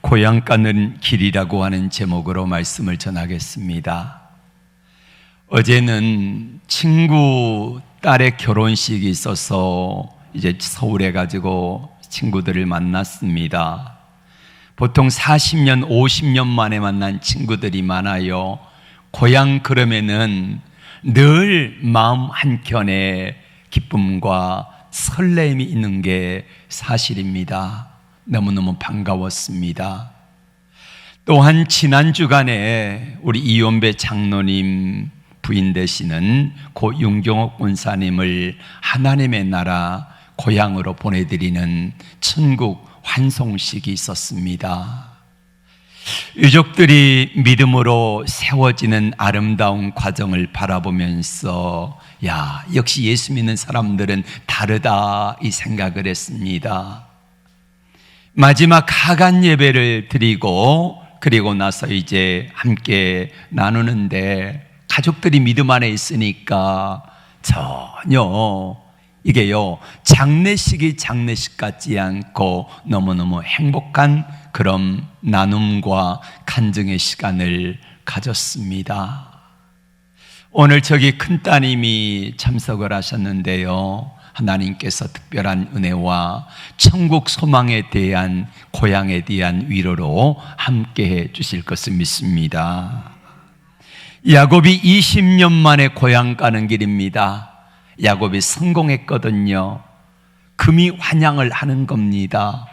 고향 가는 길이라고 하는 제목으로 말씀을 전하겠습니다. 어제는 친구 딸의 결혼식이 있어서 이제 서울에 가지고 친구들을 만났습니다. 보통 40년, 50년 만에 만난 친구들이 많아요. 고향 그러면은 늘 마음 한켠에 기쁨과 설렘이 있는 게 사실입니다. 너무너무 반가웠습니다. 또한 지난 주간에 우리 이원배 장로님 부인 되시는 고 윤경옥 권사님을 하나님의 나라 고향으로 보내드리는 천국 환송식이 있었습니다. 유족들이 믿음으로 세워지는 아름다운 과정을 바라보면서 역시 예수 믿는 사람들은 다르다 이 생각을 했습니다. 마지막 하간 예배를 드리고 그리고 나서 이제 함께 나누는데 가족들이 믿음 안에 있으니까 전혀 이게요 장례식이 장례식 같지 않고 너무너무 행복한 그런 나눔과 간증의 시간을 가졌습니다. 오늘 저기 큰따님이 참석을 하셨는데요, 하나님께서 특별한 은혜와 천국 소망에 대한 고향에 대한 위로로 함께해 주실 것을 믿습니다. 야곱이 20년 만에 고향 가는 길입니다. 야곱이 성공했거든요. 금이 환양을 하는 겁니다.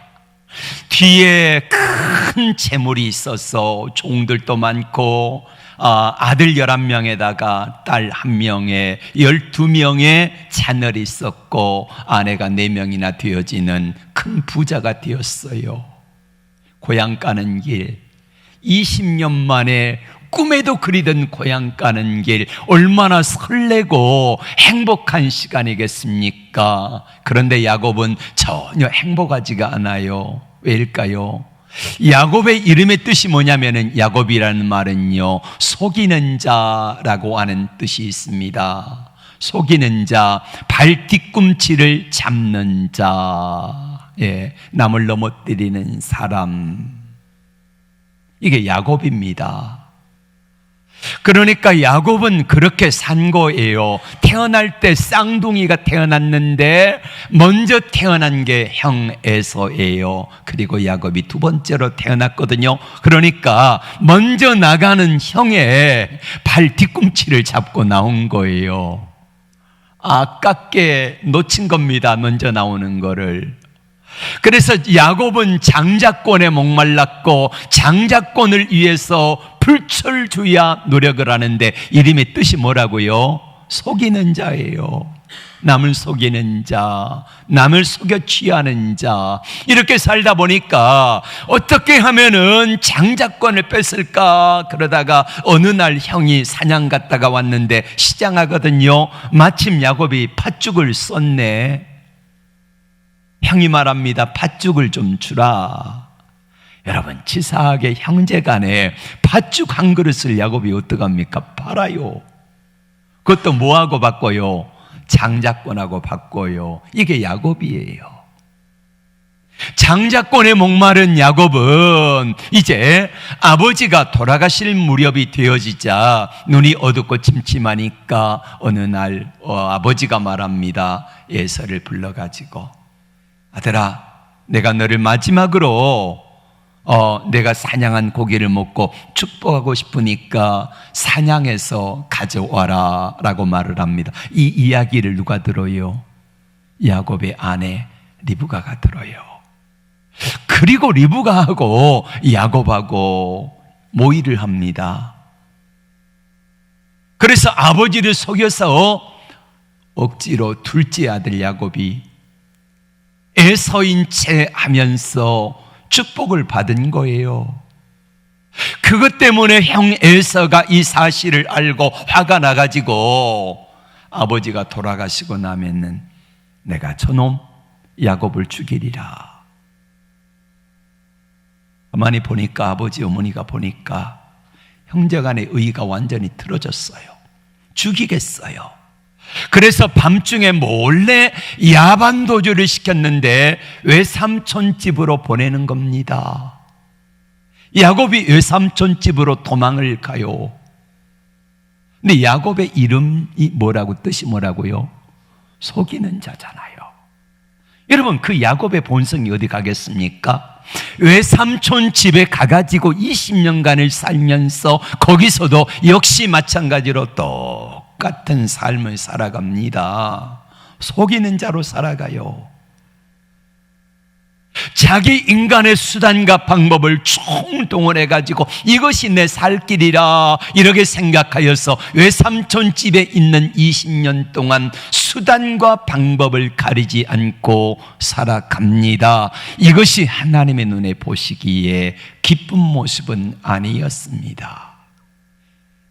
뒤에 큰 재물이 있어서 종들도 많고 아들 11명에다가 딸 1명에 12명의 자녀이 있었고 아내가 4명이나 되어지는 큰 부자가 되었어요. 고향 가는 길 20년 만에 꿈에도 그리던 고향 가는 길 얼마나 설레고 행복한 시간이겠습니까? 그런데 야곱은 전혀 행복하지가 않아요. 왜일까요? 야곱의 이름의 뜻이 뭐냐면은 야곱이라는 말은요 속이는 자라고 하는 뜻이 있습니다. 속이는 자, 발 뒤꿈치를 잡는 자, 남을 넘어뜨리는 사람, 이게 야곱입니다. 그러니까 야곱은 그렇게 산 거예요. 태어날 때 쌍둥이가 태어났는데 먼저 태어난 게 형 에서예요. 그리고 야곱이 두 번째로 태어났거든요. 그러니까 먼저 나가는 형의 발 뒤꿈치를 잡고 나온 거예요. 아깝게 놓친 겁니다, 먼저 나오는 거를. 그래서 야곱은 장자권에 목말랐고 장자권을 위해서 불철주야 노력을 하는데 이름의 뜻이 뭐라고요? 속이는 자예요. 남을 속이는 자, 남을 속여 취하는 자. 이렇게 살다 보니까 어떻게 하면은 장자권을 뺐을까 그러다가 어느 날 형이 사냥 갔다가 왔는데 시장하거든요. 마침 야곱이 팥죽을 썼네. 형이 말합니다. 팥죽을 좀 주라. 여러분, 치사하게 형제간에 팥죽 한 그릇을 야곱이 어떡합니까? 팔아요. 그것도 뭐하고 바꿔요? 장자권하고 바꿔요. 이게 야곱이에요. 장자권에 목마른 야곱은 이제 아버지가 돌아가실 무렵이 되어지자 눈이 어둡고 침침하니까 어느 날 아버지가 말합니다. 에서를 불러가지고, 아들아, 내가 너를 마지막으로 내가 사냥한 고기를 먹고 축복하고 싶으니까 사냥해서 가져와라 라고 말을 합니다. 이 이야기를 누가 들어요? 야곱의 아내 리브가가 들어요. 그리고 리브가하고 야곱하고 모의를 합니다. 그래서 아버지를 속여서 억지로 둘째 아들 야곱이 에서인 채 하면서 축복을 받은 거예요. 그것 때문에 형 에서가 이 사실을 알고 화가 나가지고 아버지가 돌아가시고 나면은 내가 저놈 야곱을 죽이리라. 가만히 보니까 아버지 어머니가 보니까 형제간의 의가 완전히 틀어졌어요. 죽이겠어요. 그래서 밤중에 몰래 야반 도주를 시켰는데 외삼촌 집으로 보내는 겁니다. 야곱이 외삼촌 집으로 도망을 가요. 근데 야곱의 이름이 뭐라고, 뜻이 뭐라고요? 속이는 자잖아요. 여러분, 그 야곱의 본성이 어디 가겠습니까? 외삼촌 집에 가가지고 20년간을 살면서 거기서도 역시 마찬가지로 똑같은 삶을 살아갑니다. 속이는 자로 살아가요. 자기 인간의 수단과 방법을 총동원해가지고 이것이 내 살 길이라 이렇게 생각하여서 외삼촌 집에 있는 20년 동안 수단과 방법을 가리지 않고 살아갑니다. 이것이 하나님의 눈에 보시기에 기쁜 모습은 아니었습니다.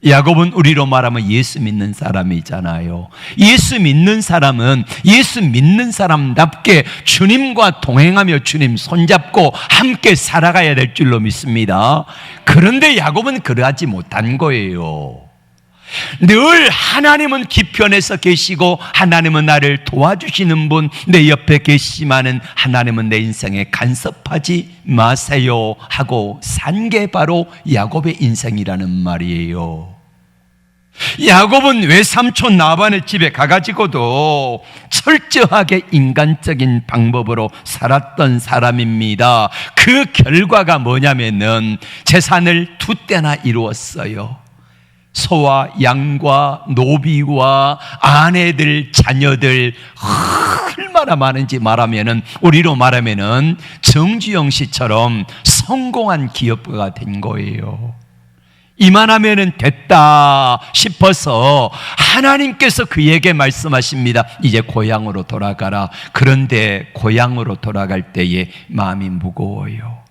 야곱은 우리로 말하면 예수 믿는 사람이잖아요. 예수 믿는 사람은 예수 믿는 사람답게 주님과 동행하며 주님 손잡고 함께 살아가야 될 줄로 믿습니다. 그런데 야곱은 그러하지 못한 거예요. 늘 하나님은 뒤편에서 계시고 하나님은 나를 도와주시는 분, 내 옆에 계시지만은 하나님은 내 인생에 간섭하지 마세요 하고 산 게 바로 야곱의 인생이라는 말이에요. 야곱은 외삼촌 라반의 집에 가가지고도 철저하게 인간적인 방법으로 살았던 사람입니다. 그 결과가 뭐냐면은 재산을 2대나 이루었어요. 소와 양과 노비와 아내들, 자녀들 얼마나 많은지 말하면은, 우리로 말하면은 정주영 씨처럼 성공한 기업가가 된 거예요. 이만하면은 됐다 싶어서 하나님께서 그에게 말씀하십니다. 이제 고향으로 돌아가라. 그런데 고향으로 돌아갈 때에 마음이 무거워요.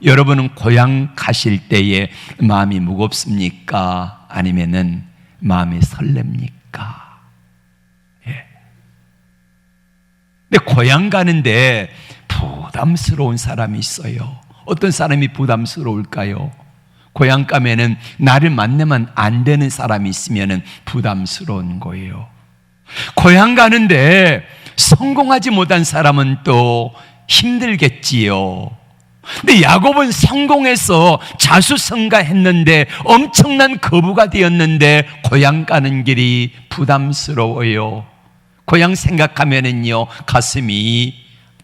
여러분은 고향 가실 때에 마음이 무겁습니까? 아니면은 마음이 설렙니까? 예. 근데 고향 가는데 부담스러운 사람이 있어요. 어떤 사람이 부담스러울까요? 고향 가면은 나를 만나면 안 되는 사람이 있으면은 부담스러운 거예요. 고향 가는데 성공하지 못한 사람은 또 힘들겠지요. 근데 야곱은 성공해서 자수성가했는데 엄청난 거부가 되었는데 고향 가는 길이 부담스러워요. 고향 생각하면은요 가슴이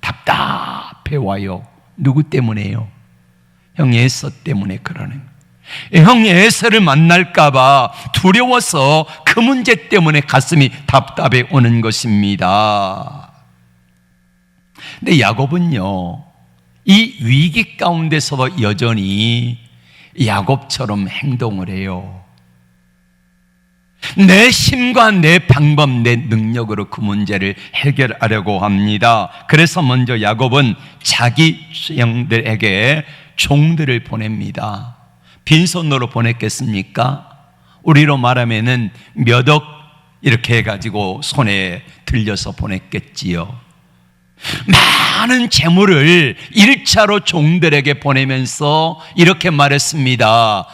답답해 와요. 누구 때문에요? 형 에서 때문에 그러는 거예요. 형 에서를 만날까봐 두려워서 그 문제 때문에 가슴이 답답해 오는 것입니다. 근데 야곱은요 이 위기 가운데서도 여전히 야곱처럼 행동을 해요. 내 힘과 내 방법, 내 능력으로 그 문제를 해결하려고 합니다. 그래서 먼저 야곱은 자기 형들에게 종들을 보냅니다. 빈손으로 보냈겠습니까? 우리로 말하면은 몇 억 이렇게 해가지고 손에 들려서 보냈겠지요. 많은 재물을 1차로 종들에게 보내면서 이렇게 말했습니다.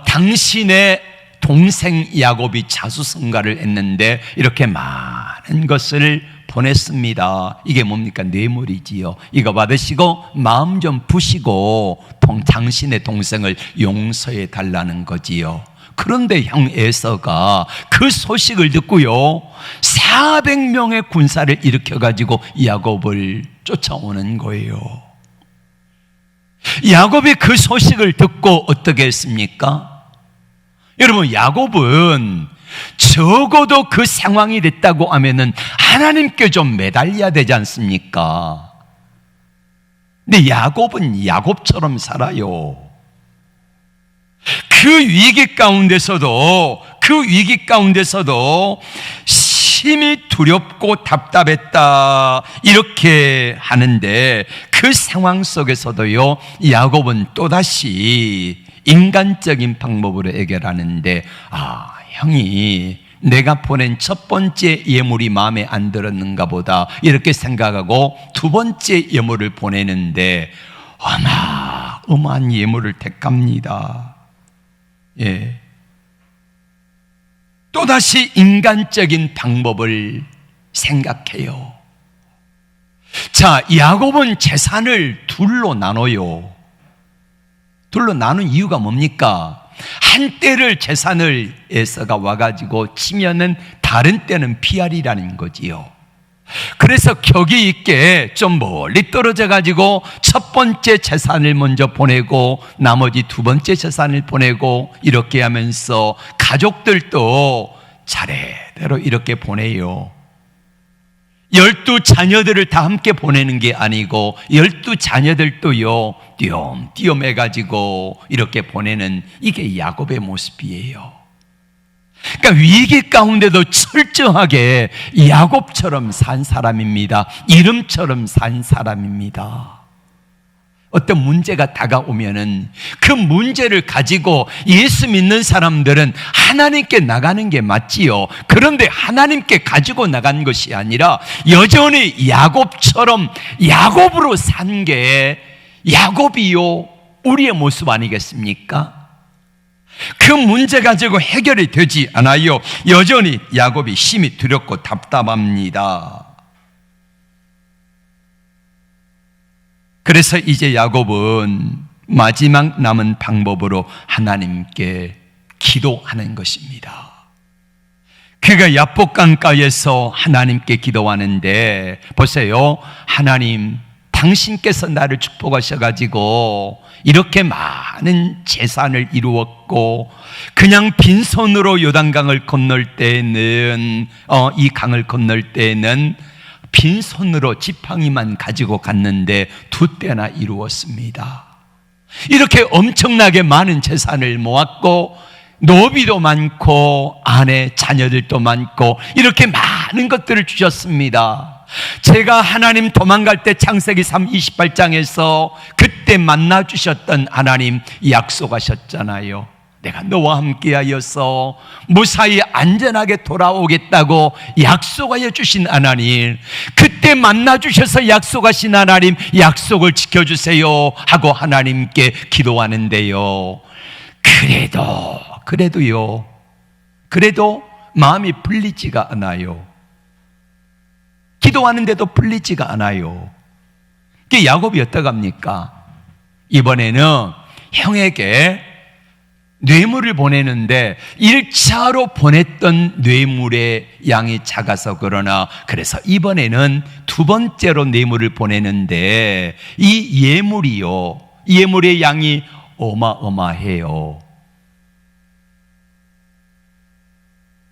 당신의 동생 야곱이 자수성가를 했는데 이렇게 많은 것을 보냈습니다. 이게 뭡니까? 뇌물이지요. 이거 받으시고 마음 좀 푸시고 당신의 동생을 용서해 달라는 거지요. 그런데 형 에서가 그 소식을 듣고요 400명의 군사를 일으켜가지고 야곱을 쫓아오는 거예요. 야곱이 그 소식을 듣고 어떻게 했습니까? 여러분, 야곱은 적어도 그 상황이 됐다고 하면은 하나님께 좀 매달려야 되지 않습니까? 근데 야곱은 야곱처럼 살아요. 그 위기 가운데서도 심히 두렵고 답답했다 이렇게 하는데 그 상황 속에서도요 야곱은 또다시 인간적인 방법으로 해결하는데 형이 내가 보낸 첫 번째 예물이 마음에 안 들었는가 보다 이렇게 생각하고 두 번째 예물을 보내는데 어마어마한 예물을 택합니다. 예. 또다시 인간적인 방법을 생각해요. 자, 야곱은 재산을 둘로 나눠요. 둘로 나눈 이유가 뭡니까? 한때를 재산을 에서가 와가지고 치면은 다른 때는 피하리라는 거지요. 그래서 격이 있게 좀 멀리 떨어져 가지고 첫 번째 재산을 먼저 보내고 나머지 두 번째 재산을 보내고 이렇게 하면서 가족들도 차례대로 이렇게 보내요. 12자녀들을 다 함께 보내는 게 아니고 12자녀들도요 띄엄띄엄 해가지고 이렇게 보내는 이게 야곱의 모습이에요. 그러니까 위기 가운데도 철저하게 야곱처럼 산 사람입니다. 이름처럼 산 사람입니다. 어떤 문제가 다가오면은 그 문제를 가지고 예수 믿는 사람들은 하나님께 나가는 게 맞지요. 그런데 하나님께 가지고 나간 것이 아니라 여전히 야곱처럼 야곱으로 산 게 야곱이요 우리의 모습 아니겠습니까? 그 문제 가지고 해결이 되지 않아요. 여전히 야곱이 심히 두렵고 답답합니다. 그래서 이제 야곱은 마지막 남은 방법으로 하나님께 기도하는 것입니다. 그가 야복강가에서 하나님께 기도하는데 보세요. 하나님, 당신께서 나를 축복하셔가지고 이렇게 많은 재산을 이루었고 그냥 빈손으로 요단강을 건널 때는 이 강을 건널 때는 빈손으로 지팡이만 가지고 갔는데 2때나 이루었습니다. 이렇게 엄청나게 많은 재산을 모았고 노비도 많고 아내 자녀들도 많고 이렇게 많은 것들을 주셨습니다. 제가 하나님 도망갈 때 창세기 28장에서 그때 만나 주셨던 하나님 약속하셨잖아요. 내가 너와 함께하여서 무사히 안전하게 돌아오겠다고 약속하여 주신 하나님, 그때 만나 주셔서 약속하신 하나님 약속을 지켜주세요 하고 하나님께 기도하는데요, 그래도 마음이 풀리지가 않아요. 기도하는데도 풀리지가 않아요. 그게 야곱이 어떡합니까? 이번에는 형에게 뇌물을 보내는데 1차로 보냈던 뇌물의 양이 작아서 그러나 그래서 이번에는 2번째로 뇌물을 보내는데 이 예물의 양이 어마어마해요.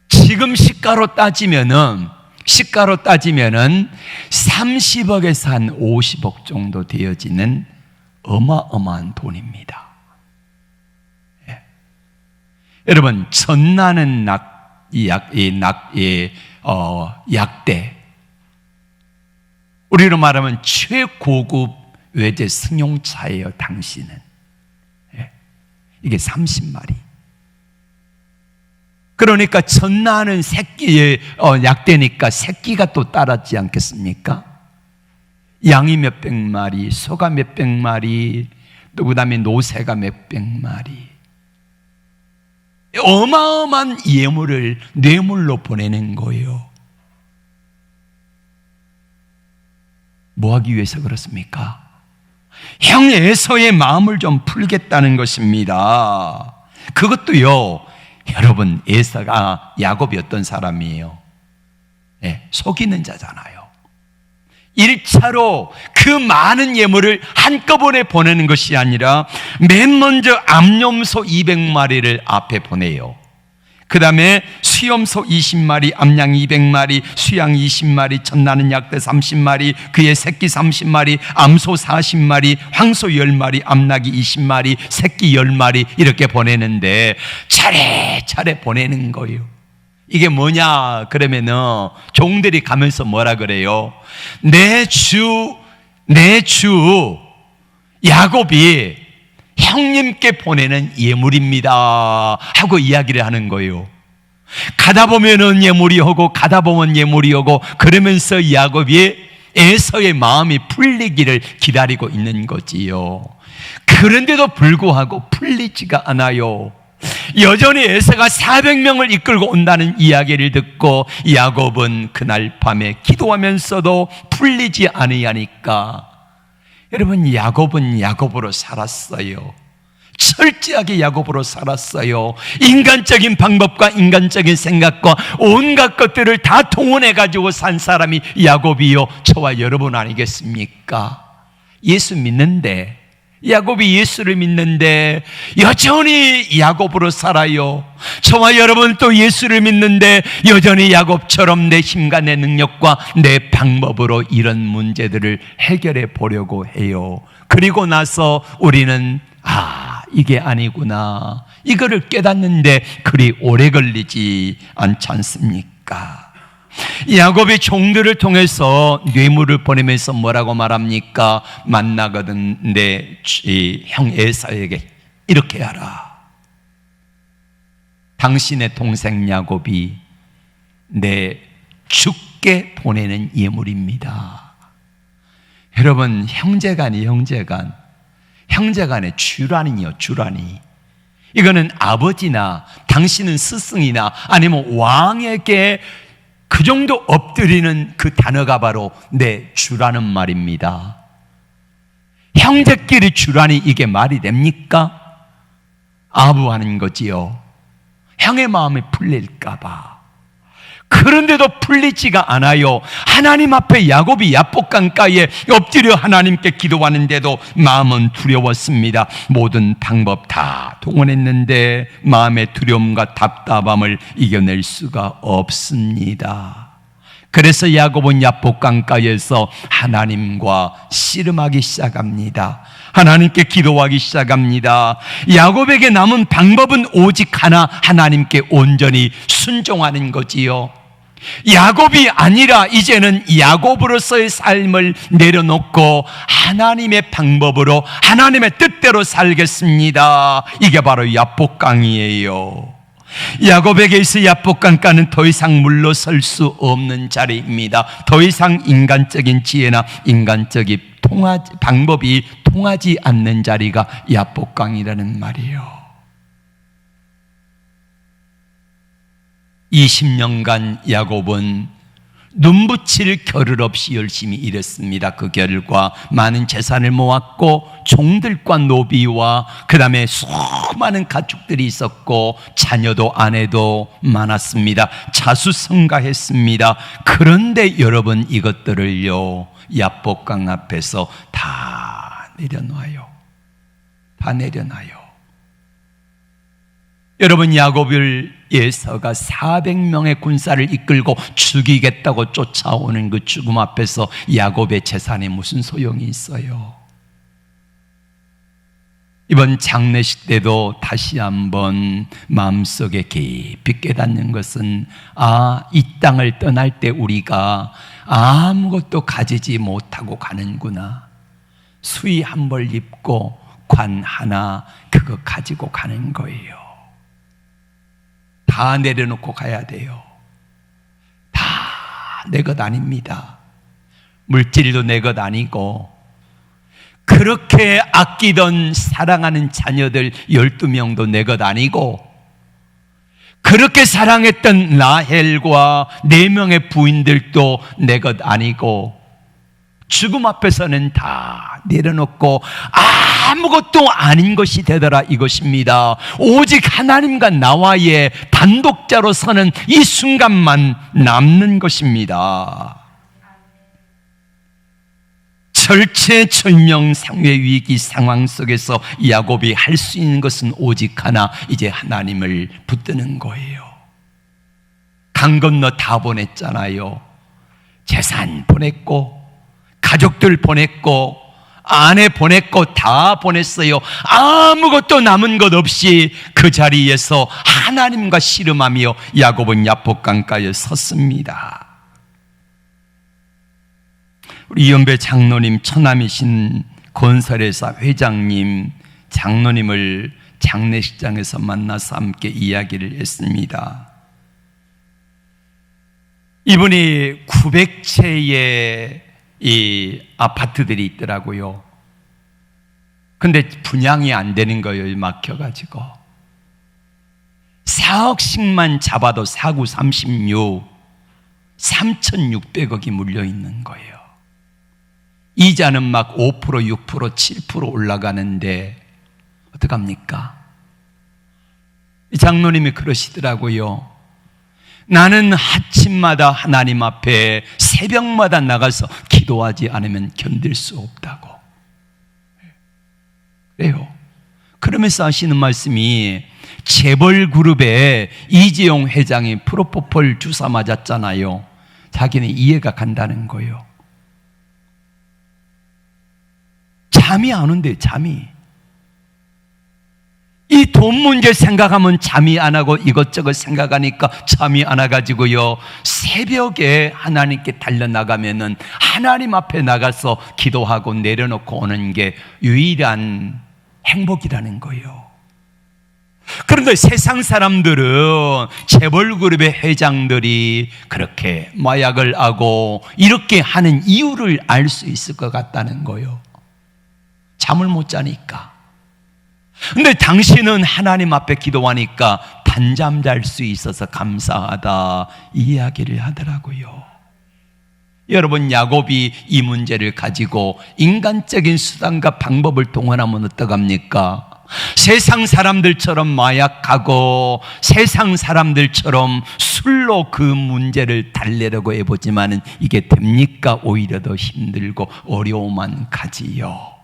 지금 시가로 따지면은 30억에서 한 50억 정도 되어지는 어마어마한 돈입니다. 여러분, 전나는 약대, 우리로 말하면 최고급 외제 승용차예요. 당신은 이게 30마리. 그러니까 전나는 새끼의 약대니까 새끼가 또 따랐지 않겠습니까? 양이 몇백 마리, 소가 몇백 마리, 또 그 다음에 노새가 몇백 마리. 어마어마한 예물을 뇌물로 보내는 거예요. 뭐 하기 위해서 그렇습니까? 형 에서의 마음을 좀 풀겠다는 것입니다. 그것도요, 여러분, 에서가 야곱이 어떤 사람이에요? 속이는 자잖아요. 1차로 그 많은 예물을 한꺼번에 보내는 것이 아니라 맨 먼저 암염소 200마리를 앞에 보내요. 그 다음에 수염소 20마리, 암양 200마리, 수양 20마리, 전나는 약대 30마리, 그의 새끼 30마리, 암소 40마리, 황소 10마리, 암낙이 20마리, 새끼 10마리 이렇게 보내는데 차례차례 보내는 거예요. 이게 뭐냐 그러면은 종들이 가면서 뭐라 그래요? 내 주 야곱이 형님께 보내는 예물입니다 하고 이야기를 하는 거예요. 가다 보면은 예물이 오고 가다 보면 예물이 오고 그러면서 야곱이 에서의 마음이 풀리기를 기다리고 있는 거지요. 그런데도 불구하고 풀리지가 않아요. 여전히 에서가 400명을 이끌고 온다는 이야기를 듣고 야곱은 그날 밤에 기도하면서도 풀리지 않으니까, 여러분, 야곱은 야곱으로 살았어요. 철저하게 야곱으로 살았어요. 인간적인 방법과 인간적인 생각과 온갖 것들을 다 동원해 가지고 산 사람이 야곱이요, 저와 여러분 아니겠습니까? 예수 믿는데, 야곱이 예수를 믿는데 여전히 야곱으로 살아요. 저와 여러분 또 예수를 믿는데 여전히 야곱처럼 내 힘과 내 능력과 내 방법으로 이런 문제들을 해결해 보려고 해요. 그리고 나서 우리는 이게 아니구나, 이거를 깨닫는데 그리 오래 걸리지 않지 않습니까? 야곱이 종들을 통해서 뇌물을 보내면서 뭐라고 말합니까? 만나거든 내 형 에사에게 이렇게 하라. 당신의 동생 야곱이 내 죽게 보내는 예물입니다. 여러분, 형제간이 형제간의 주란이요, 주란이. 이거는 아버지나 당신은 스승이나 아니면 왕에게 그 정도 엎드리는 그 단어가 바로 내 주라는 말입니다. 형제끼리 주라니 이게 말이 됩니까? 아부하는 거지요. 형의 마음이 풀릴까봐. 그런데도 풀리지가 않아요. 하나님 앞에 야곱이 야복강가에 엎드려 하나님께 기도하는데도 마음은 두려웠습니다. 모든 방법 다 동원했는데 마음의 두려움과 답답함을 이겨낼 수가 없습니다. 그래서 야곱은 야복강가에서 하나님과 씨름하기 시작합니다. 하나님께 기도하기 시작합니다. 야곱에게 남은 방법은 오직 하나, 하나님께 온전히 순종하는 거지요. 야곱이 아니라 이제는 야곱으로서의 삶을 내려놓고 하나님의 방법으로 하나님의 뜻대로 살겠습니다. 이게 바로 야복강이에요. 야곱에게 있어 야복강가는 더 이상 물러설 수 없는 자리입니다. 더 이상 인간적인 지혜나 인간적인 방법이 통하지 않는 자리가 야복강이라는 말이에요. 20년간 야곱은 눈붙일 겨를 없이 열심히 일했습니다. 그 결과 많은 재산을 모았고 종들과 노비와 그 다음에 수많은 가축들이 있었고 자녀도 아내도 많았습니다. 자수성가했습니다. 그런데 여러분, 이것들을요 야복강 앞에서 다 내려놔요. 다 내려놔요. 여러분, 야곱을 에서가 400명의 군사를 이끌고 죽이겠다고 쫓아오는 그 죽음 앞에서 야곱의 재산에 무슨 소용이 있어요? 이번 장례식 때도 다시 한번 마음속에 깊이 깨닫는 것은 이 땅을 떠날 때 우리가 아무것도 가지지 못하고 가는구나. 수의 한 벌 입고 관 하나 그거 가지고 가는 거예요. 다 내려놓고 가야 돼요. 다 내 것 아닙니다. 물질도 내 것 아니고, 그렇게 아끼던 사랑하는 자녀들 12명도 내 것 아니고, 그렇게 사랑했던 라헬과 4명의 부인들도 내 것 아니고, 죽음 앞에서는 다 내려놓고 아무것도 아닌 것이 되더라, 이것입니다. 오직 하나님과 나와의 단독자로 서는 이 순간만 남는 것입니다. 절체절명상의 위기 상황 속에서 야곱이 할 수 있는 것은 오직 하나, 이제 하나님을 붙드는 거예요. 강 건너 다 보냈잖아요. 재산 보냈고, 가족들 보냈고, 아내 보냈고, 다 보냈어요. 아무것도 남은 것 없이 그 자리에서 하나님과 씨름하며 야곱은 야복강가에 섰습니다. 우리 이연배 장로님, 처남이신 건설회사 회장님, 장로님을 장례식장에서 만나서 함께 이야기를 했습니다. 이분이 900채의 이 아파트들이 있더라고요. 근데 분양이 안 되는 거예요. 막혀가지고 4억씩만 잡아도 4구 36 3,600억이 물려있는 거예요. 이자는 막 5%, 6%, 7% 올라가는데 어떡합니까? 이 장로님이 그러시더라고요. 나는 아침마다 하나님 앞에 새벽마다 나가서 기도하지 않으면 견딜 수 없다고. 그래요. 그러면서 하시는 말씀이, 재벌그룹에 이재용 회장이 프로포폴 주사 맞았잖아요. 자기는 이해가 간다는 거예요. 잠이 안 온대요. 잠이. 이 돈 문제 생각하면 잠이 안 하고 이것저것 생각하니까 잠이 안 와가지고요, 새벽에 하나님께 달려나가면은 하나님 앞에 나가서 기도하고 내려놓고 오는 게 유일한 행복이라는 거예요. 그런데 세상 사람들은 재벌그룹의 회장들이 그렇게 마약을 하고 이렇게 하는 이유를 알 수 있을 것 같다는 거예요. 잠을 못 자니까. 근데 당신은 하나님 앞에 기도하니까 단잠 잘 수 있어서 감사하다, 이 이야기를 하더라고요. 여러분, 야곱이 이 문제를 가지고 인간적인 수단과 방법을 동원하면 어떡합니까? 세상 사람들처럼 마약하고 세상 사람들처럼 술로 그 문제를 달래려고 해보지만 이게 됩니까? 오히려 더 힘들고 어려움만 가지요.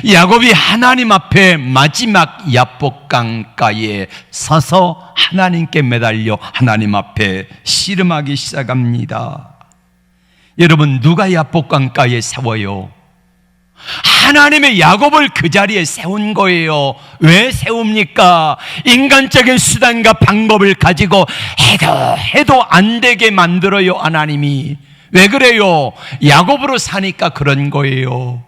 야곱이 하나님 앞에 마지막 야복강가에 서서 하나님께 매달려 하나님 앞에 씨름하기 시작합니다. 여러분, 누가 야복강가에 세워요? 하나님의 야곱을 그 자리에 세운 거예요. 왜 세웁니까? 인간적인 수단과 방법을 가지고 해도 안 되게 만들어요, 하나님이. 왜 그래요? 야곱으로 사니까 그런 거예요.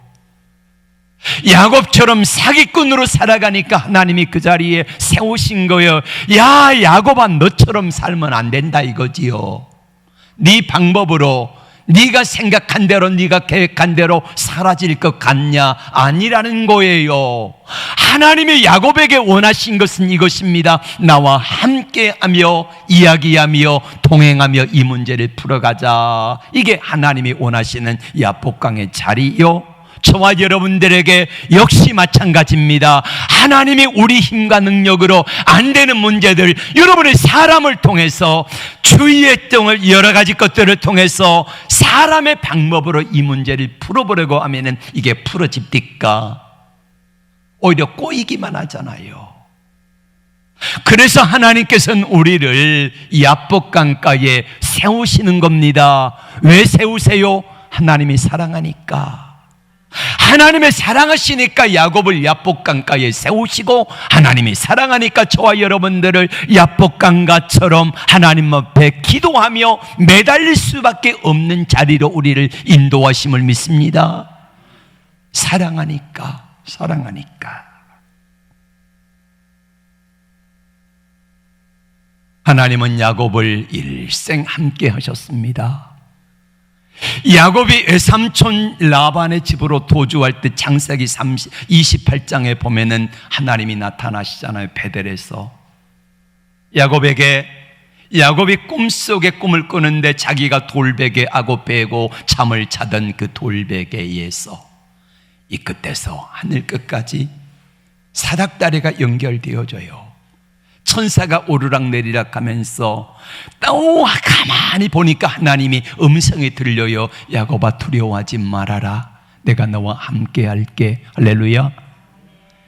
야곱처럼 사기꾼으로 살아가니까 하나님이 그 자리에 세우신 거예요. 야, 야곱아, 너처럼 살면 안 된다 이거지요. 네 방법으로, 네가 생각한 대로, 네가 계획한 대로 사라질 것 같냐? 아니라는 거예요. 하나님이 야곱에게 원하신 것은 이것입니다. 나와 함께하며 이야기하며 동행하며 이 문제를 풀어가자. 이게 하나님이 원하시는 야복강의 자리요. 저와 여러분들에게 역시 마찬가지입니다. 하나님이 우리 힘과 능력으로 안 되는 문제들, 여러분의 사람을 통해서, 주위의 등을 여러 가지 것들을 통해서 사람의 방법으로 이 문제를 풀어보려고 하면은 이게 풀어집니까? 오히려 꼬이기만 하잖아요. 그래서 하나님께서는 우리를 야복강가에 세우시는 겁니다. 왜 세우세요? 하나님이 사랑하니까. 하나님의 사랑하시니까 야곱을 야복강가에 세우시고, 하나님이 사랑하니까 저와 여러분들을 야복강가처럼 하나님 앞에 기도하며 매달릴 수밖에 없는 자리로 우리를 인도하심을 믿습니다. 사랑하니까. 하나님은 야곱을 일생 함께 하셨습니다. 야곱이 외삼촌 라반의 집으로 도주할 때 창세기 28장에 보면은 하나님이 나타나시잖아요. 베델에서 야곱이 꿈속에 꿈을 꾸는데 자기가 돌베개 하고 베고 잠을 자던 그 돌베개에서 이 끝에서 하늘 끝까지 사닥다리가 연결되어져요. 천사가 오르락내리락 하면서 또 가만히 보니까 하나님이 음성이 들려요. 야곱아, 두려워하지 말아라. 내가 너와 함께 할게. 할렐루야.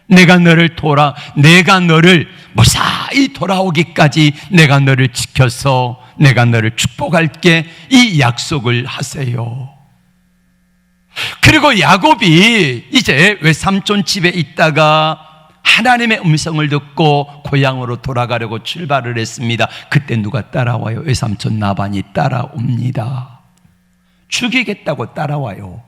내가 너를 무사히 돌아오기까지 내가 너를 지켜서 내가 너를 축복할게. 이 약속을 하세요. 그리고 야곱이 이제 외삼촌 집에 있다가 하나님의 음성을 듣고 고향으로 돌아가려고 출발을 했습니다. 그때 누가 따라와요? 외삼촌 라반이 따라옵니다. 죽이겠다고 따라와요.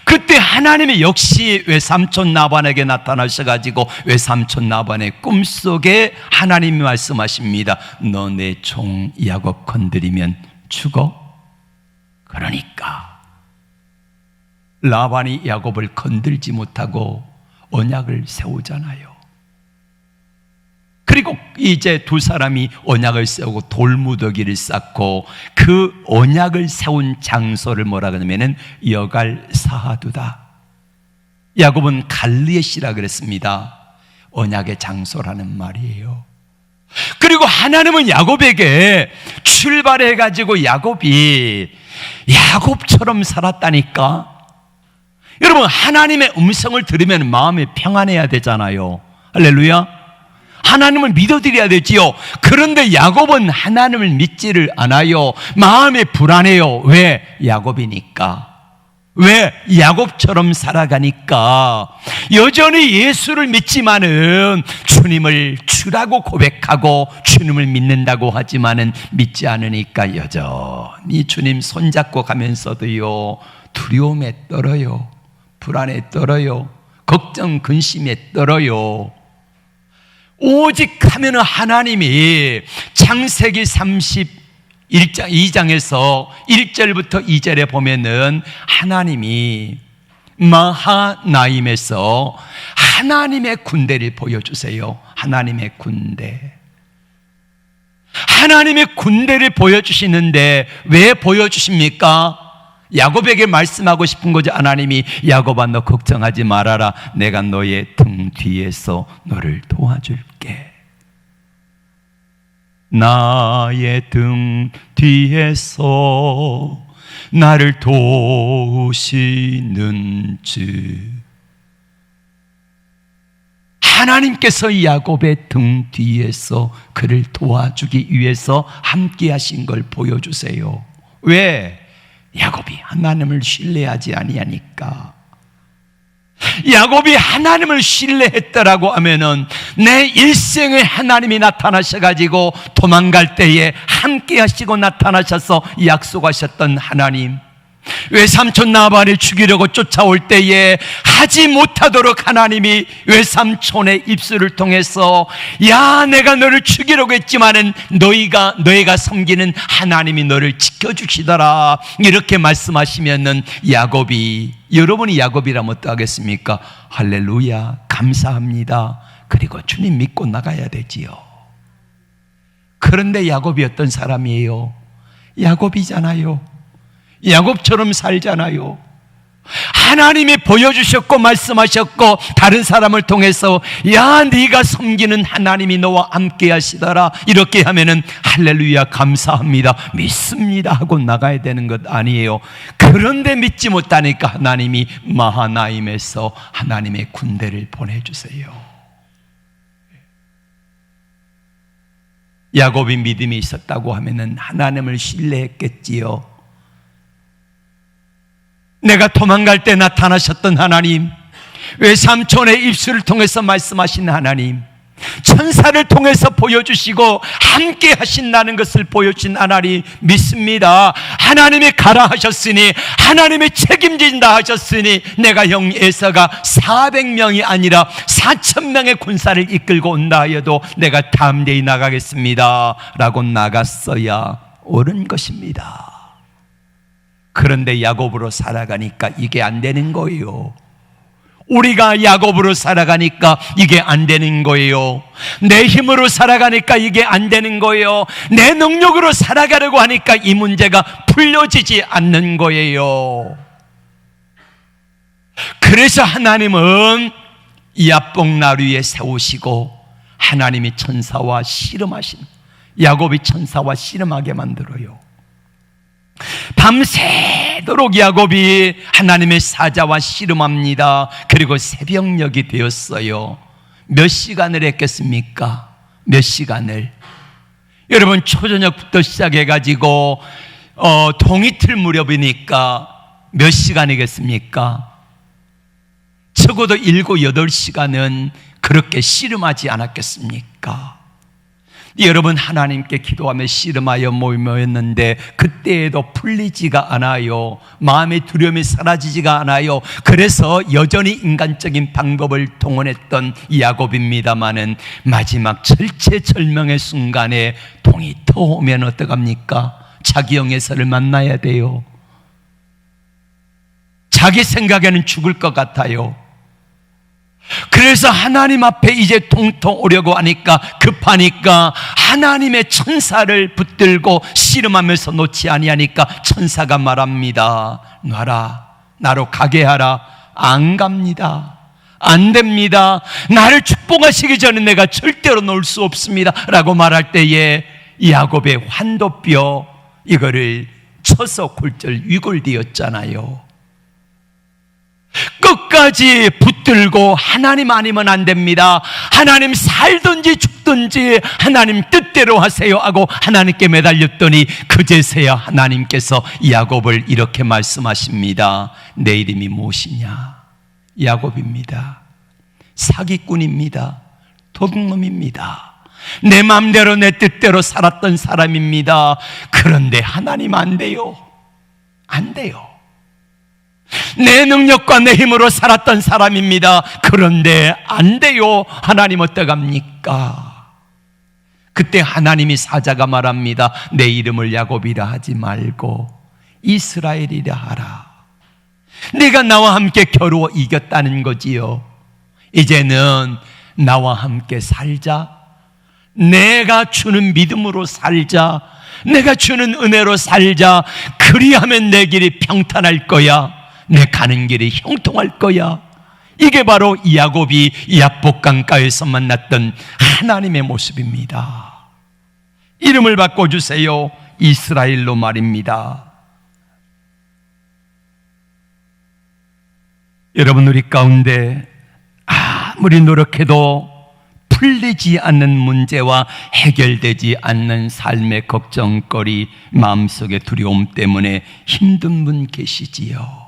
그때 하나님이 역시 외삼촌 라반에게 나타나셔가지고 외삼촌 라반의 꿈속에 하나님이 말씀하십니다. 너 내 종 야곱 건드리면 죽어. 그러니까 라반이 야곱을 건들지 못하고 언약을 세우잖아요. 그리고 이제 두 사람이 언약을 세우고 돌무더기를 쌓고 그 언약을 세운 장소를 뭐라 그러냐면은 여갈사하두다. 야곱은 갈리엣이라 그랬습니다. 언약의 장소라는 말이에요. 그리고 하나님은 야곱에게 출발해가지고 야곱이 야곱처럼 살았다니까. 여러분, 하나님의 음성을 들으면 마음이 평안해야 되잖아요. 할렐루야. 하나님을 믿어드려야 되지요. 그런데 야곱은 하나님을 믿지를 않아요. 마음이 불안해요. 왜? 야곱이니까. 왜? 야곱처럼 살아가니까. 여전히 예수를 믿지만은 주님을 주라고 고백하고 주님을 믿는다고 하지만은 믿지 않으니까 여전히 주님 손잡고 가면서도요, 두려움에 떨어요. 불안에 떨어요. 걱정, 근심에 떨어요. 오직 하면은 하나님이 창세기 2장에서 1절부터 2절에 보면은 하나님이 마하나임에서 하나님의 군대를 보여주세요. 하나님의 군대. 하나님의 군대를 보여주시는데 왜 보여주십니까? 야곱에게 말씀하고 싶은 거죠. 하나님이 야곱아, 너 걱정하지 말아라. 내가 너의 등 뒤에서 너를 도와줄게. 나의 등 뒤에서 나를 도우시는 주. 하나님께서 야곱의 등 뒤에서 그를 도와주기 위해서 함께 하신 걸 보여주세요. 왜? 야곱이 하나님을 신뢰하지 아니하니까. 야곱이 하나님을 신뢰했더라고 하면은 내 일생에 하나님이 나타나셔가지고 도망갈 때에 함께 하시고 나타나셔서 약속하셨던 하나님, 외삼촌 나발을 죽이려고 쫓아올 때에 하지 못하도록 하나님이 외삼촌의 입술을 통해서 야, 내가 너를 죽이려고 했지만은 너희가 섬기는 하나님이 너를 지켜주시더라, 이렇게 말씀하시면은 야곱이, 여러분이 야곱이라면 어떡하겠습니까? 할렐루야, 감사합니다. 그리고 주님 믿고 나가야 되지요. 그런데 야곱이 어떤 사람이에요? 야곱이잖아요. 야곱처럼 살잖아요. 하나님이 보여주셨고 말씀하셨고 다른 사람을 통해서 야, 네가 섬기는 하나님이 너와 함께 하시더라, 이렇게 하면은 할렐루야, 감사합니다, 믿습니다 하고 나가야 되는 것 아니에요. 그런데 믿지 못하니까 하나님이 마하나임에서 하나님의 군대를 보내주세요. 야곱이 믿음이 있었다고 하면은 하나님을 신뢰했겠지요. 내가 도망갈 때 나타나셨던 하나님, 외삼촌의 입술을 통해서 말씀하신 하나님, 천사를 통해서 보여주시고 함께 하신다는 것을 보여주신 하나님 믿습니다. 하나님이 가라 하셨으니, 하나님이 책임진다 하셨으니, 내가 형 에서가 400명이 아니라 4,000명의 군사를 이끌고 온다 하여도 내가 담대히 나가겠습니다 라고 나갔어야 옳은 것입니다. 그런데 야곱으로 살아가니까 이게 안 되는 거예요. 우리가 야곱으로 살아가니까 이게 안 되는 거예요. 내 힘으로 살아가니까 이게 안 되는 거예요. 내 능력으로 살아가려고 하니까 이 문제가 풀려지지 않는 거예요. 그래서 하나님은 야복나루 위에 세우시고 하나님이 천사와 씨름하신, 야곱이 천사와 씨름하게 만들어요. 밤새도록 야곱이 하나님의 사자와 씨름합니다. 그리고 새벽녘이 되었어요. 몇 시간을 했겠습니까? 몇 시간을? 여러분, 초저녁부터 시작해가지고 동이틀 무렵이니까 몇 시간이겠습니까? 적어도 7, 8시간은 그렇게 씨름하지 않았겠습니까? 여러분, 하나님께 기도하며 씨름하여 모였는데 그때에도 풀리지가 않아요. 마음의 두려움이 사라지지가 않아요. 그래서 여전히 인간적인 방법을 동원했던 야곱입니다마는 마지막 절체절명의 순간에 동이 터오면 어떡합니까? 자기 영에서를 만나야 돼요. 자기 생각에는 죽을 것 같아요. 그래서 하나님 앞에 이제 동통 오려고 하니까, 급하니까 하나님의 천사를 붙들고 씨름하면서 놓지 아니하니까 천사가 말합니다. 놔라, 나로 가게 하라. 안 갑니다. 안 됩니다. 나를 축복하시기 전에 내가 절대로 놓을 수 없습니다 라고 말할 때에 야곱의 환도뼈 이거를 쳐서 골절 위골되었잖아요. 끝까지 붙들고 하나님 아니면 안 됩니다. 하나님 살든지 죽든지 하나님 뜻대로 하세요 하고 하나님께 매달렸더니 그제서야 하나님께서 야곱을 이렇게 말씀하십니다. 내 이름이 무엇이냐? 야곱입니다. 사기꾼입니다. 도둑놈입니다. 내 마음대로 내 뜻대로 살았던 사람입니다. 그런데 하나님 안 돼요. 안 돼요. 내 능력과 내 힘으로 살았던 사람입니다. 그런데 안 돼요. 하나님 어떡합니까? 그때 하나님이 사자가 말합니다. 내 이름을 야곱이라 하지 말고 이스라엘이라 하라. 네가 나와 함께 겨루어 이겼다는 거지요. 이제는 나와 함께 살자. 내가 주는 믿음으로 살자. 내가 주는 은혜로 살자. 그리하면 내 길이 평탄할 거야. 내 가는 길이 형통할 거야. 이게 바로 야곱이 야복강가에서 만났던 하나님의 모습입니다. 이름을 바꿔주세요. 이스라엘로 말입니다. 여러분, 우리 가운데 아무리 노력해도 풀리지 않는 문제와 해결되지 않는 삶의 걱정거리, 마음속의 두려움 때문에 힘든 분 계시지요.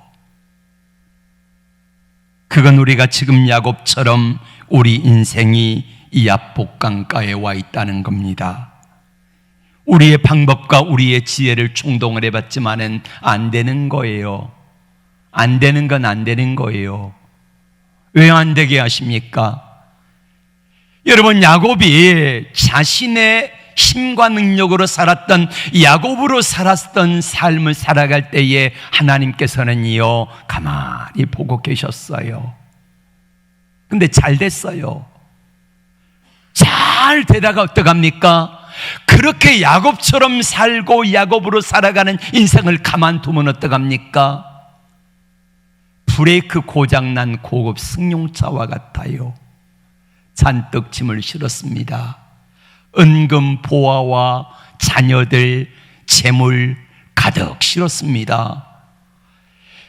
그건 우리가 지금 야곱처럼 우리 인생이 이 야복강가에 와 있다는 겁니다. 우리의 방법과 우리의 지혜를 충동을 해봤지만은 안 되는 거예요. 안 되는 건 안 되는 거예요. 왜 안 되게 하십니까? 여러분, 야곱이 자신의 힘과 능력으로 살았던, 야곱으로 살았던 삶을 살아갈 때에 하나님께서는요 가만히 보고 계셨어요. 근데 잘 됐어요. 잘 되다가 어떡합니까? 그렇게 야곱처럼 살고 야곱으로 살아가는 인생을 가만두면 어떡합니까? 브레이크 고장난 고급 승용차와 같아요. 잔뜩 짐을 실었습니다. 은금 보화와 자녀들, 재물 가득 실었습니다.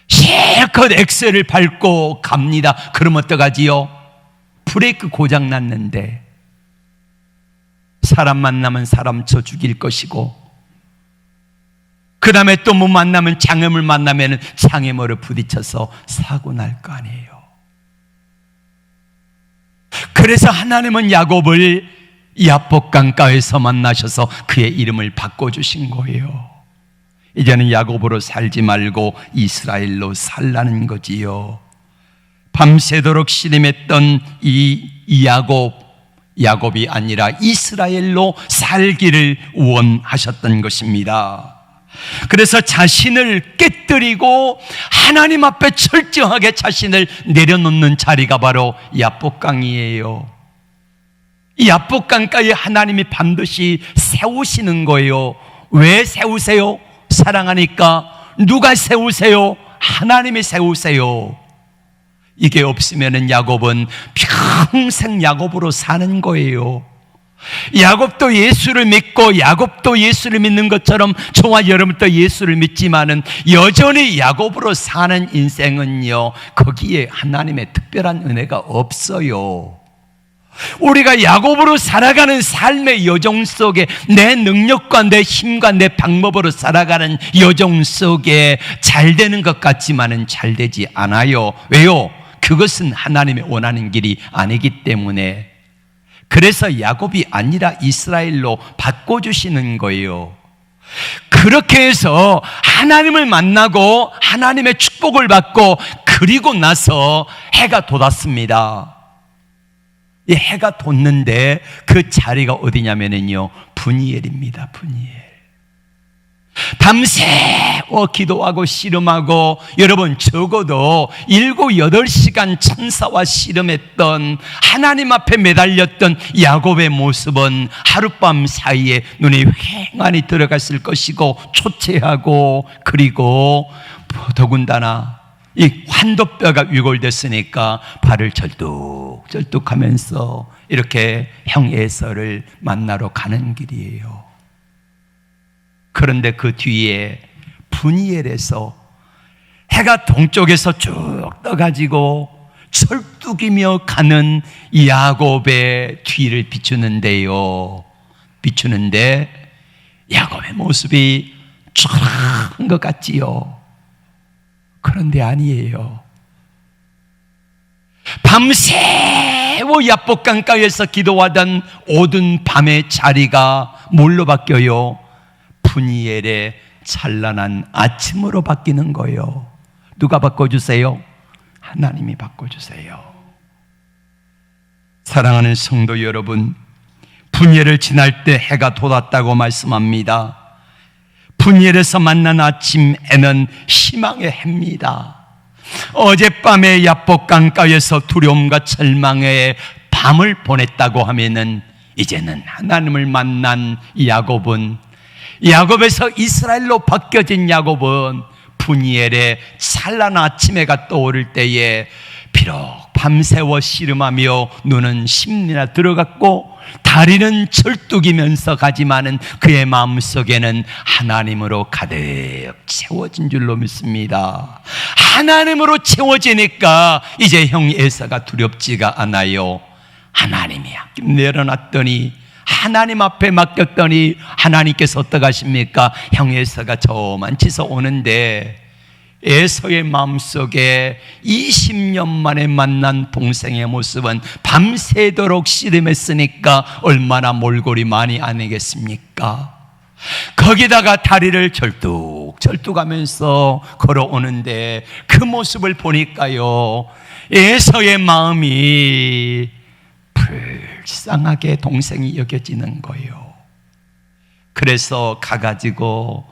실컷 엑셀을 밟고 갑니다. 그럼 어떡하지요? 브레이크 고장 났는데 사람 만나면 사람 쳐 죽일 것이고, 그 다음에 또 뭐 만나면 장애물 만나면 장애물을 부딪혀서 사고 날 거 아니에요. 그래서 하나님은 야곱을 야복강가에서 만나셔서 그의 이름을 바꿔주신 거예요. 이제는 야곱으로 살지 말고 이스라엘로 살라는 거지요. 밤새도록 씨름했던 이 야곱이 아니라 이스라엘로 살기를 원하셨던 것입니다. 그래서 자신을 깨뜨리고 하나님 앞에 철저하게 자신을 내려놓는 자리가 바로 야복강이에요. 이 야복강가에 하나님이 반드시 세우시는 거예요. 왜 세우세요? 사랑하니까. 누가 세우세요? 하나님이 세우세요. 이게 없으면 야곱은 평생 야곱으로 사는 거예요. 야곱도 예수를 믿고 야곱도 예수를 믿는 것처럼 저와 여러분도 예수를 믿지만은 여전히 야곱으로 사는 인생은요, 거기에 하나님의 특별한 은혜가 없어요. 우리가 야곱으로 살아가는 삶의 여정 속에 내 능력과 내 힘과 내 방법으로 살아가는 여정 속에 잘 되는 것 같지만은 잘 되지 않아요. 왜요? 그것은 하나님이 원하는 길이 아니기 때문에. 그래서 야곱이 아니라 이스라엘로 바꿔주시는 거예요. 그렇게 해서 하나님을 만나고 하나님의 축복을 받고 그리고 나서 해가 돋았습니다. 이 해가 돋는데 그 자리가 어디냐면요, 브니엘입니다. 브니엘. 밤새워 기도하고 씨름하고, 여러분 적어도 7, 8시간 천사와 씨름했던, 하나님 앞에 매달렸던 야곱의 모습은 하룻밤 사이에 눈에 휑하니 들어갔을 것이고 초췌하고, 그리고 더군다나 이 환도뼈가 위골됐으니까 발을 절뚝절뚝하면서 이렇게 형 에서를 만나러 가는 길이에요. 그런데 그 뒤에 분이엘에서 해가 동쪽에서 쭉 떠가지고 철뚝이며 가는 야곱의 뒤를 비추는데요. 비추는데 야곱의 모습이 쫙한 것 같지요. 그런데 아니에요. 밤새워 야복강가에서 기도하던 오든 밤의 자리가 뭘로 바뀌어요? 푸니엘의 찬란한 아침으로 바뀌는 거예요. 누가 바꿔주세요? 하나님이 바꿔주세요. 사랑하는 성도 여러분, 푸니엘을 지날 때 해가 돋았다고 말씀합니다. 푸니엘에서 만난 아침에는 희망의 해입니다. 어젯밤에 야복강가에서 두려움과 절망의 밤을 보냈다고 하면은 이제는 하나님을 만난 야곱은, 야곱에서 이스라엘로 바뀌어진 야곱은 푸니엘의 찬란한 아침해가 떠오를 때에 비록 밤새워 씨름하며 눈은 심리나 들어갔고 다리는 절뚝이면서 가지만은 그의 마음속에는 하나님으로 가득 채워진 줄로 믿습니다. 하나님으로 채워지니까 이제 형 에사가 두렵지가 않아요. 하나님이 내려놨더니, 하나님 앞에 맡겼더니 하나님께서 어떡하십니까? 형 에사가 저만치서 오는데 에서의 마음속에 20년 만에 만난 동생의 모습은 밤새도록 씨름했으니까 얼마나 몰골이 많이 아니겠습니까? 거기다가 다리를 절뚝절뚝하면서 걸어오는데 그 모습을 보니까요, 에서의 마음이 불쌍하게 동생이 여겨지는 거예요. 그래서 가가지고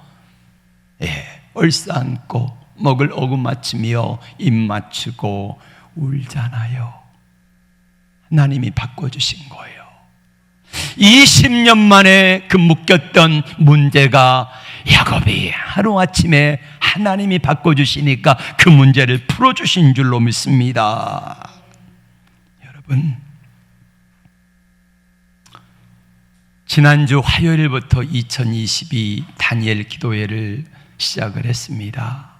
얼싸안고 목을 오금맞추며 입 맞추고 울잖아요. 하나님이 바꿔주신 거예요. 20년 만에 그 묶였던 문제가 야곱이 하루아침에 하나님이 바꿔주시니까 그 문제를 풀어주신 줄로 믿습니다. 여러분, 지난주 화요일부터 2022 다니엘 기도회를 시작을 했습니다.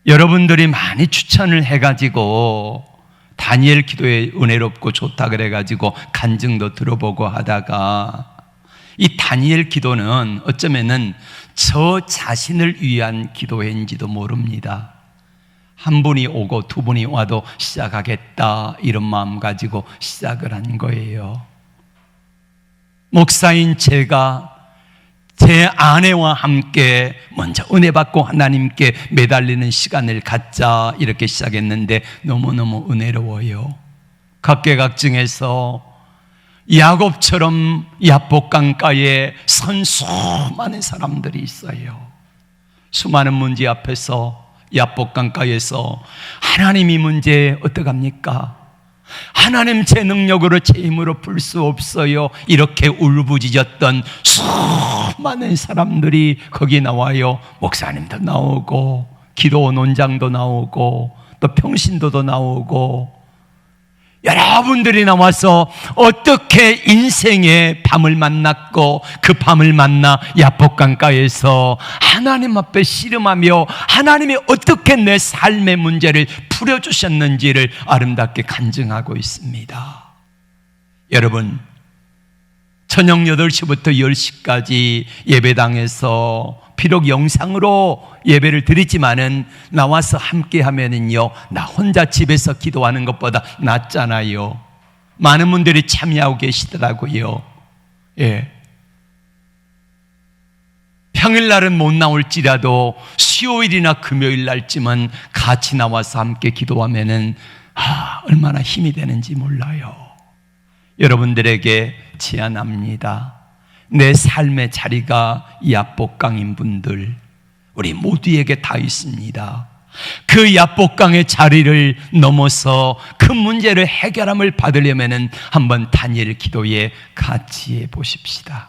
여러분들이 많이 추천을 해가지고 다니엘 기도회 은혜롭고 좋다 그래가지고 간증도 들어보고 하다가 이 다니엘 기도는 어쩌면은 저 자신을 위한 기도회인지도 모릅니다. 한 분이 오고 두 분이 와도 시작하겠다 이런 마음 가지고 시작을 한 거예요. 목사인 제가 제 아내와 함께 먼저 은혜 받고 하나님께 매달리는 시간을 갖자 이렇게 시작했는데 너무너무 은혜로워요. 각계각층에서 야곱처럼 야복강가에 선 수많은 사람들이 있어요. 수많은 문제 앞에서 야복강가에서 하나님 이 문제 어떡합니까? 하나님 제 능력으로 제 힘으로 풀 수 없어요. 이렇게 울부짖었던 수많은 사람들이 거기 나와요. 목사님도 나오고 기도 논장도 나오고 또 평신도도 나오고 여러분들이 나와서 어떻게 인생의 밤을 만났고 그 밤을 만나 야복강가에서 하나님 앞에 씨름하며 하나님이 어떻게 내 삶의 문제를 풀어주셨는지를 아름답게 간증하고 있습니다. 여러분, 저녁 8시부터 10시까지 예배당에서 비록 영상으로 예배를 드리지만은 나와서 함께 하면은요, 나 혼자 집에서 기도하는 것보다 낫잖아요. 많은 분들이 참여하고 계시더라고요. 예. 평일날은 못 나올지라도 수요일이나 금요일 날쯤은 같이 나와서 함께 기도하면은 얼마나 힘이 되는지 몰라요. 여러분들에게 제안합니다. 내 삶의 자리가 야복강인 분들, 우리 모두에게 다 있습니다. 그 야복강의 자리를 넘어서 그 문제를 해결함을 받으려면 한번 다니엘 기도에 같이 해보십시다.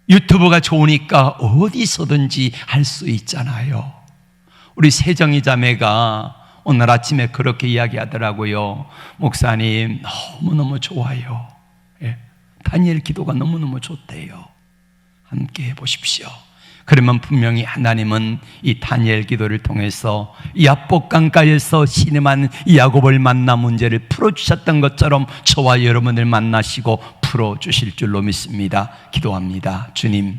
유튜브가 좋으니까 어디서든지 할 수 있잖아요. 우리 세정이 자매가 오늘 아침에 그렇게 이야기하더라고요. 목사님, 너무너무 좋아요. 예, 다니엘 기도가 너무너무 좋대요. 함께 해보십시오. 그러면 분명히 하나님은 이 다니엘 기도를 통해서 야복강가에서 신음한 야곱을 만나 문제를 풀어주셨던 것처럼 저와 여러분을 만나시고 풀어주실 줄로 믿습니다. 기도합니다. 주님,